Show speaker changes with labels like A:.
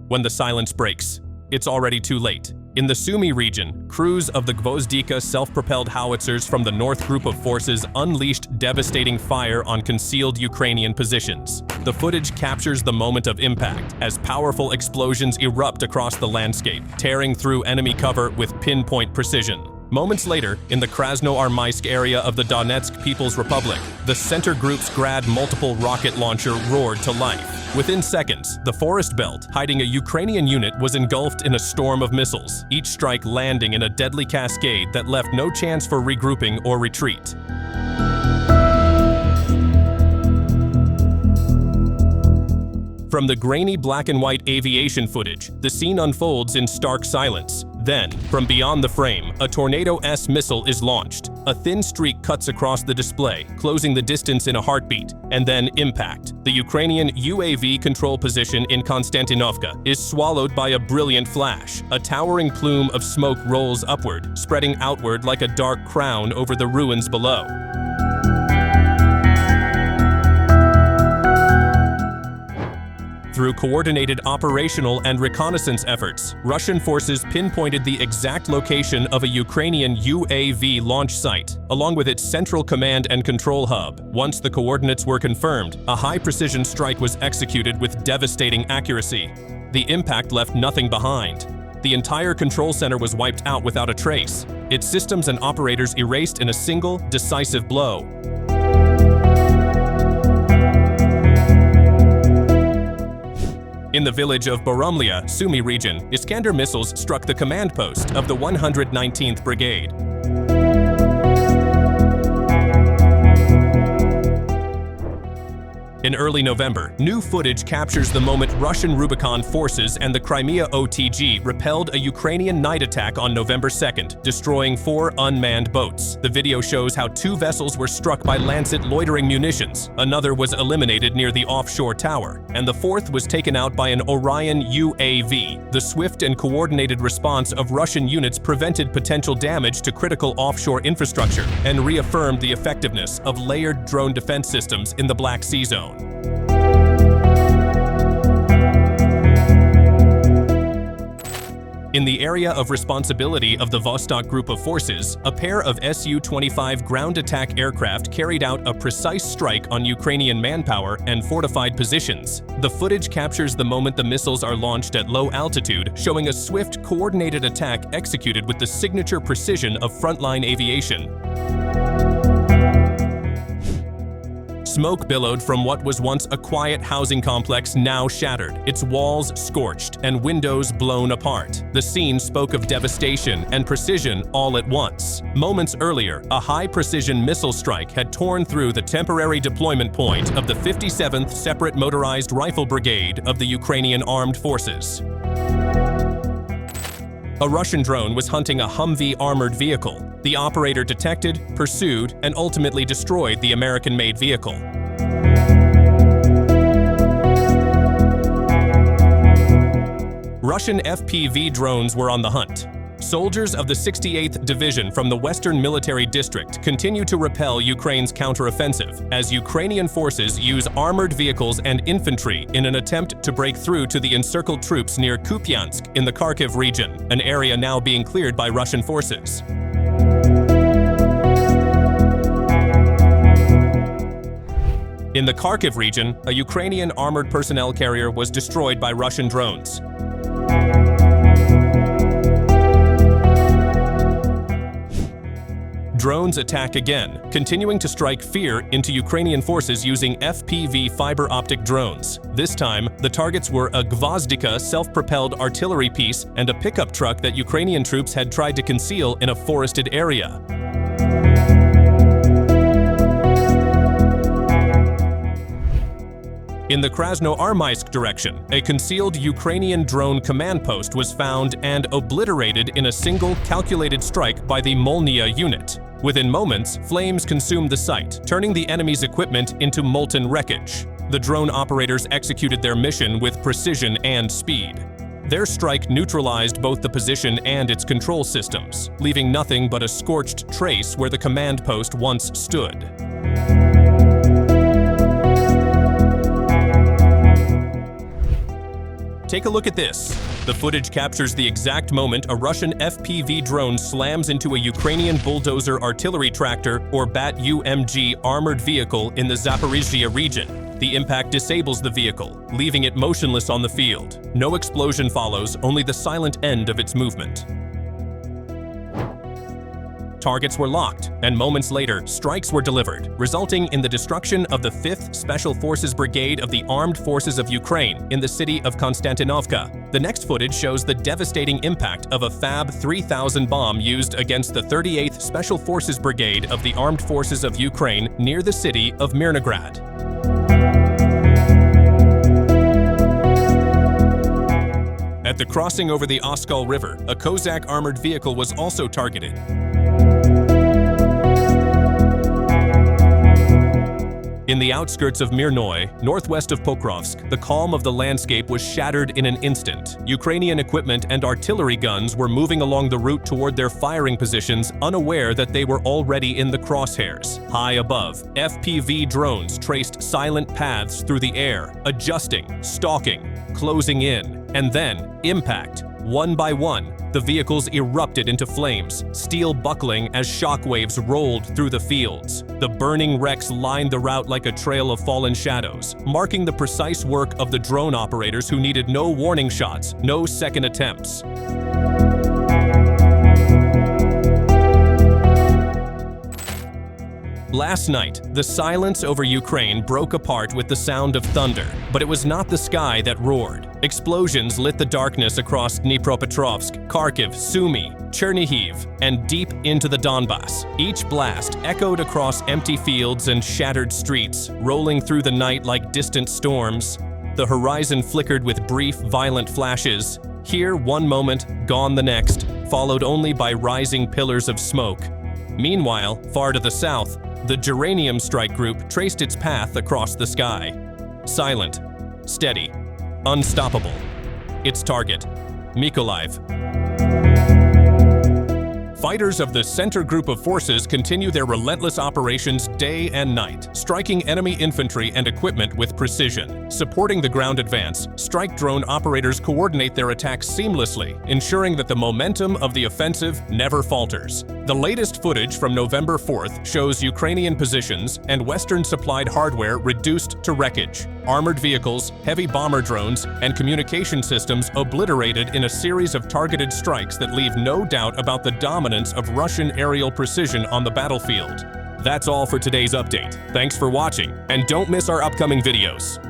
A: When the silence breaks, it's already too late. In the Sumy region, crews of the Gvozdika self-propelled howitzers from the North Group of Forces unleashed devastating fire on concealed Ukrainian positions. The footage captures the moment of impact as powerful explosions erupt across the landscape, tearing through enemy cover with pinpoint precision. Moments later, in the Krasnoarmysk area of the Donetsk People's Republic, the center group's Grad multiple rocket launcher roared to life. Within seconds, the forest belt, hiding a Ukrainian unit, was engulfed in a storm of missiles, each strike landing in a deadly cascade that left no chance for regrouping or retreat. From the grainy black-and-white aviation footage, the scene unfolds in stark silence. Then, from beyond the frame, a Tornado-S missile is launched. A thin streak cuts across the display, closing the distance in a heartbeat, and then impact. The Ukrainian UAV control position in Konstantinovka is swallowed by a brilliant flash. A towering plume of smoke rolls upward, spreading outward like a dark crown over the ruins below. Through coordinated operational and reconnaissance efforts, Russian forces pinpointed the exact location of a Ukrainian UAV launch site, along with its central command and control hub. Once the coordinates were confirmed, a high-precision strike was executed with devastating accuracy. The impact left nothing behind. The entire control center was wiped out without a trace, its systems and operators erased in a single, decisive blow. In the village of Molniya, Sumy region, Iskander missiles struck the command post of the 119th Brigade. In early November, new footage captures the moment Russian Rubicon forces and the Crimea OTG repelled a Ukrainian night attack on November 2nd, destroying 4 unmanned boats. The video shows how 2 vessels were struck by Lancet loitering munitions, another was eliminated near the offshore tower, and the 4th was taken out by an Orion UAV. The swift and coordinated response of Russian units prevented potential damage to critical offshore infrastructure and reaffirmed the effectiveness of layered drone defense systems in the Black Sea zone. In the area of responsibility of the Vostok group of forces, a pair of Su-25 ground attack aircraft carried out a precise strike on Ukrainian manpower and fortified positions. The footage captures the moment the missiles are launched at low altitude, showing a swift, coordinated attack executed with the signature precision of Frontline aviation. Smoke billowed from what was once a quiet housing complex, now shattered, its walls scorched and windows blown apart. The scene spoke of devastation and precision all at once. Moments earlier, a high-precision missile strike had torn through the temporary deployment point of the 57th Separate Motorized Rifle Brigade of the Ukrainian Armed Forces. A Russian drone was hunting a Humvee armored vehicle. The operator detected, pursued, and ultimately destroyed the American-made vehicle. Russian FPV drones were on the hunt. Soldiers of the 68th Division from the Western Military District continue to repel Ukraine's counteroffensive as Ukrainian forces use armored vehicles and infantry in an attempt to break through to the encircled troops near Kupiansk in the Kharkiv region, an area now being cleared by Russian forces. In the Kharkiv region, a Ukrainian armored personnel carrier was destroyed by Russian drones. Drones attack again, continuing to strike fear into Ukrainian forces using FPV fiber optic drones. This time, the targets were a Gvozdika self-propelled artillery piece and a pickup truck that Ukrainian troops had tried to conceal in a forested area. In the Krasnoarmysk direction, a concealed Ukrainian drone command post was found and obliterated in a single calculated strike by the Molniya unit. Within moments, flames consumed the site, turning the enemy's equipment into molten wreckage. The drone operators executed their mission with precision and speed. Their strike neutralized both the position and its control systems, leaving nothing but a scorched trace where the command post once stood. Take a look at this. The footage captures the exact moment a Russian FPV drone slams into a Ukrainian bulldozer artillery tractor or BAT-UMG armored vehicle in the Zaporizhzhia region. The impact disables the vehicle, leaving it motionless on the field. No explosion follows, only the silent end of its movement. Targets were locked, and moments later, strikes were delivered, resulting in the destruction of the 5th Special Forces Brigade of the Armed Forces of Ukraine in the city of Konstantinovka. The next footage shows the devastating impact of a Fab 3000 bomb used against the 38th Special Forces Brigade of the Armed Forces of Ukraine near the city of Mirnograd. At the crossing over the Oskol River, a Kozak armored vehicle was also targeted. In the outskirts of Mirnoy, northwest of Pokrovsk, the calm of the landscape was shattered in an instant. Ukrainian equipment and artillery guns were moving along the route toward their firing positions, unaware that they were already in the crosshairs. High above, FPV drones traced silent paths through the air, adjusting, stalking, closing in, and then impact. One by one, the vehicles erupted into flames, steel buckling as shockwaves rolled through the fields. The burning wrecks lined the route like a trail of fallen shadows, marking the precise work of the drone operators who needed no warning shots, no second attempts. Last night, the silence over Ukraine broke apart with the sound of thunder, but it was not the sky that roared. Explosions lit the darkness across Dnipropetrovsk, Kharkiv, Sumy, Chernihiv, and deep into the Donbass. Each blast echoed across empty fields and shattered streets, rolling through the night like distant storms. The horizon flickered with brief, violent flashes. Here one moment, gone the next, followed only by rising pillars of smoke. Meanwhile, far to the south, the Geranium strike group traced its path across the sky. Silent, steady, unstoppable. Its target, Mykolaiv. Fighters of the center group of forces continue their relentless operations day and night, striking enemy infantry and equipment with precision. Supporting the ground advance, strike drone operators coordinate their attacks seamlessly, ensuring that the momentum of the offensive never falters. The latest footage from November 4th shows Ukrainian positions and Western-supplied hardware reduced to wreckage. Armored vehicles, heavy bomber drones, and communication systems obliterated in a series of targeted strikes that leave no doubt about the dominance of Russian aerial precision on the battlefield. That's all for today's update. Thanks for watching, and don't miss our upcoming videos.